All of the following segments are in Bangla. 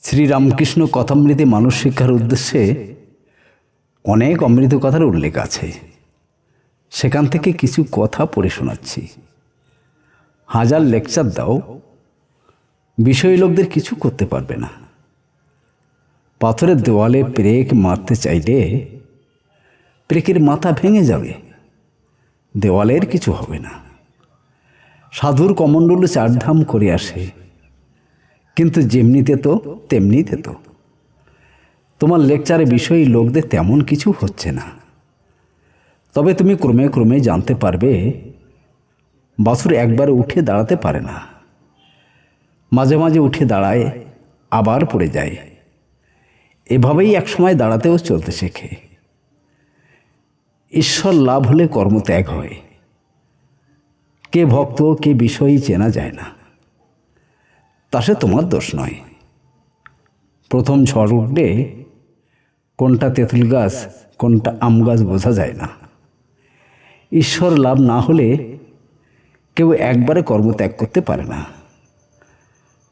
শ্রীরামকৃষ্ণ কথামৃতে মানুষ শিক্ষার উদ্দেশ্যে অনেক অমৃত কথার উল্লেখ আছে। সেখান থেকে কিছু কথা পড়ে শোনাচ্ছি। হাজার লেকচার দাও, বিষয়ী লোকদের কিছু করতে পারবে না। পাথরের দেওয়ালে পেরেক মারতে চাইলে পেরেকের মাথা ভেঙে যাবে, দেওয়ালের কিছু হবে না। সাধুর কমণ্ডলু চারধাম করে আসে, কিন্তু যেমনিতে তো তেমনিতে তো। তোমার লেকচারে বিষয়ী লোকদের তেমন কিছু হচ্ছে না। তবে তুমি ক্রমে ক্রমে জানতে পারবে বাছুর একবার উঠে দাঁড়াতে পারে না, মাঝে মাঝে উঠে দাঁড়ায় আবার পড়ে যায়। এভাবেই একসময় দাঁড়াতেও চলতে শেখে। ঈশ্বর লাভ হলে কর্মত্যাগ হয়। কে ভক্ত কে বিষয়ী চেনা যায় না। তা সে তোমার দোষ নয়। প্রথম ঝড় উঠলে কোনটা তেঁতুল গাছ কোনটা আম গাছ বোঝা যায় না। ঈশ্বর লাভ না হলে কেউ একবারে কর্মত্যাগ করতে পারে না।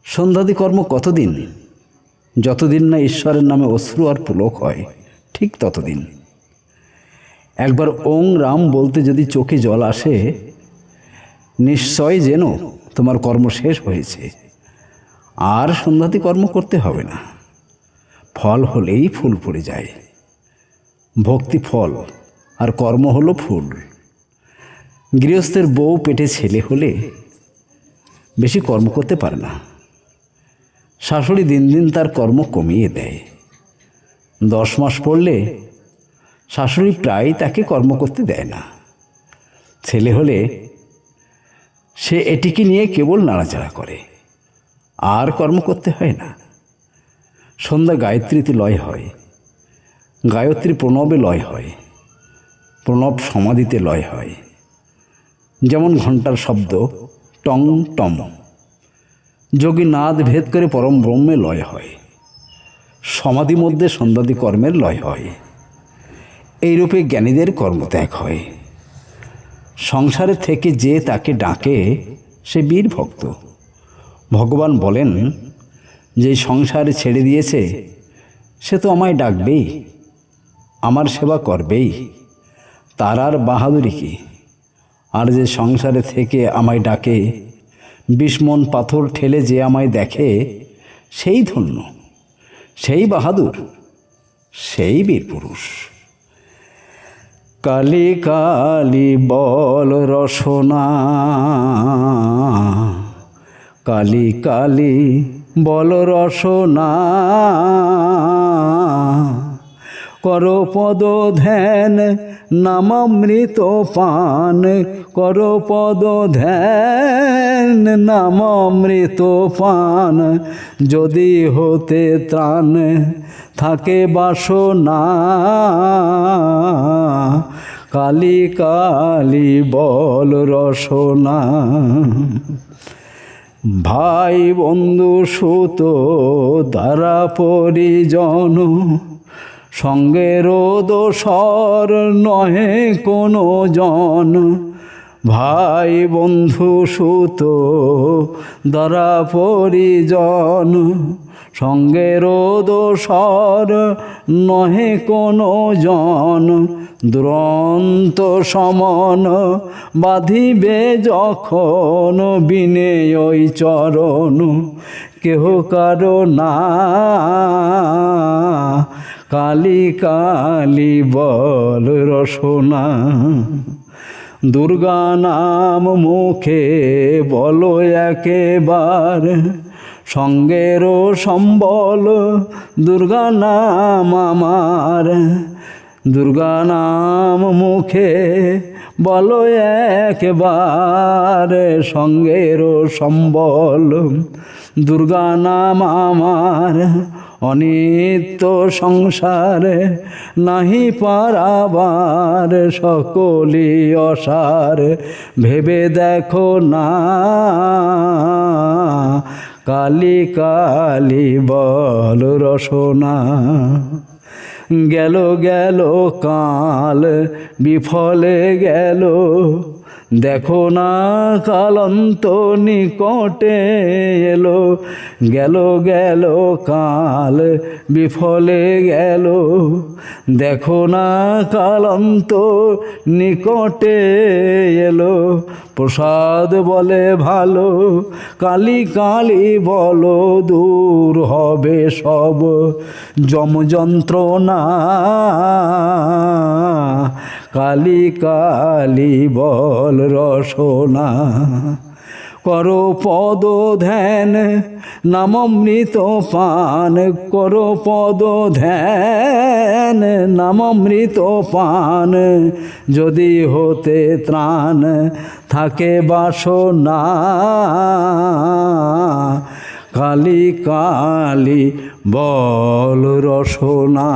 সন্ধ্যাদি কর্ম কতদিন? যতদিন না ঈশ্বরের নামে অশ্রু আর পুলক হয়, ঠিক ততদিন। একবার ওং রাম বলতে যদি চোখে জল আসে, নিশ্চয় যেন তোমার কর্ম শেষ হয়েছে। আর সন্ধ্যাদি কর্ম করতে হবে না। ফল হলেই ফুল পড়ে যায়। ভক্তি ফল আর কর্ম হলো ফুল। গৃহস্থের বউ পেটে ছেলে হলে বেশি কর্ম করতে পারে না। শাশুড়ি দিন দিন তার কর্ম কমিয়ে দেয়। 10 মাস পড়লে শাশুড়ি প্রায় তাকে কর্ম করতে দেয় না। ছেলে হলে সে এটিকে নিয়ে কেবল নাড়াচাড়া করে, আর কর্ম করতে হয় না। সন্ধ্যা গায়ত্রীতে লয় হয়, গায়ত্রী প্রণবে লয় হয়, প্রণব সমাধিতে লয় হয়। যেমন ঘণ্টার শব্দ টং টম, যোগী নাদ ভেদ করে পরম ব্রহ্মে লয় হয়। সমাধি মধ্যে সন্ধ্যাদি কর্মের লয় হয়। এইরূপে জ্ঞানীদের কর্মত্যাগ হয়। সংসারে থেকে যে তাকে ডাকে সে বীর ভক্ত। ভগবান বলেন, যে সংসারে ছেড়ে দিয়েছে সে তো আমায় ডাকবেই, আমার সেবা করবেই, তার আর বাহাদুরি কি। আর যে সংসারে থেকে আমায় ডাকে, 20 মণ পাথর ঠেলে যে আমায় দেখে, সেই ধন্য, সেই বাহাদুর, সেই বীর পুরুষ। কালি কালি বল রসনা, কালি কালি বল রসনা, কর পদ ধ্যান নামামৃত পান, কর পদ ধ্যান নামামৃত পান। যদি হতে ত্রাণ থাকে বাসনা, কালি কালি বল রসনা। ভাই বন্ধু সুত দ্বারা পরিজন, সঙ্গের দোসর নহে কোনো জন। ভাই বন্ধু সুত দ্বারা পরিজন, সঙ্গের দোসর নহে কোনো জন। দুরন্ত সমন বাঁধিবে যখন, বিনে ওই চরণ কেহ কারো না। কালি কালি বল রসনা। দুর্গা নাম মুখে বলো একেবার, সঙ্গেরও সম্বল দুর্গা নাম আমার। দুর্গা নাম মুখে বলো একবার, সঙ্গেরও সম্বল দুর্গা নাম আমার। অনিত্য সংসারে নাহি পারাবার, সকলি অসার ভেবে দেখো না। কালি কালি বল রসনা। গেল গেল কাল বিফলে গেল, দেখো না কালন্ত নিকটে এলো, গেল গেল কাল বিফলে গেল। দেখো না কালন্ত নিকটে এলো, প্রসাদ বলে ভালো, কালি কালি বলো দূর হবে সব যম যন্ত্রণা। কালি কালি বল রসনা, করো পদ ধ্যান নামমৃত পান, করো পদ ধ্যান নামমৃত পান। যদি হতে ত্রাণ থাকে বাসনা, কালি কালি বল রসনা।